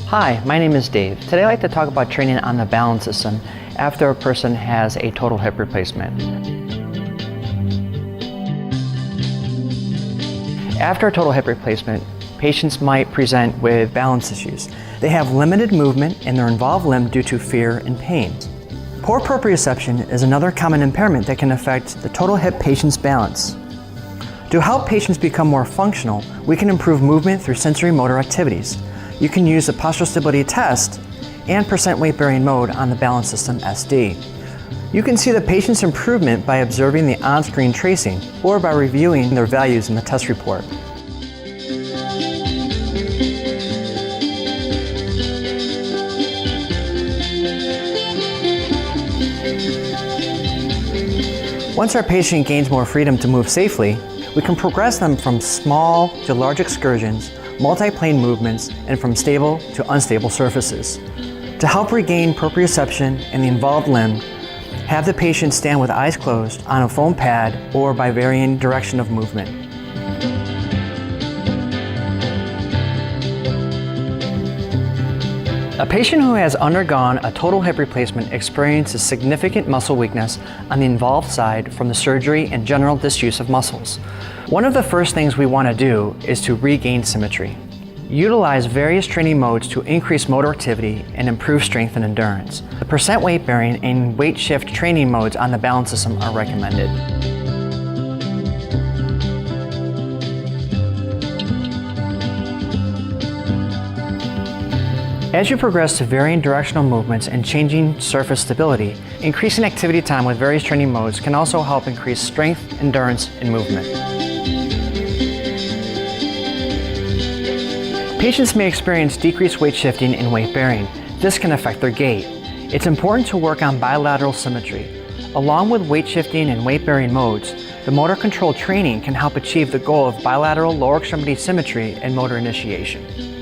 Hi, my name is Dave. Today I'd like to talk about training on the balance system after a person has a total hip replacement. After a total hip replacement, patients might present with balance issues. They have limited movement in their involved limb due to fear and pain. Poor proprioception is another common impairment that can affect the total hip patient's balance. To help patients become more functional, we can improve movement through sensory motor activities. You can use the postural stability test and percent weight bearing mode on the balance system SD. You can see the patient's improvement by observing the on-screen tracing or by reviewing their values in the test report. Once our patient gains more freedom to move safely, we can progress them from small to large excursions, multi-plane movements, and from stable to unstable surfaces. To help regain proprioception in the involved limb, have the patient stand with eyes closed on a foam pad or by varying direction of movement. A patient who has undergone a total hip replacement experiences significant muscle weakness on the involved side from the surgery and general disuse of muscles. One of the first things we want to do is to regain symmetry. Utilize various training modes to increase motor activity and improve strength and endurance. The percent weight bearing and weight shift training modes on the balance system are recommended. As you progress to varying directional movements and changing surface stability, increasing activity time with various training modes can also help increase strength, endurance, and movement. Patients may experience decreased weight shifting and weight bearing. This can affect their gait. It's important to work on bilateral symmetry. Along with weight shifting and weight bearing modes, the motor control training can help achieve the goal of bilateral lower extremity symmetry and motor initiation.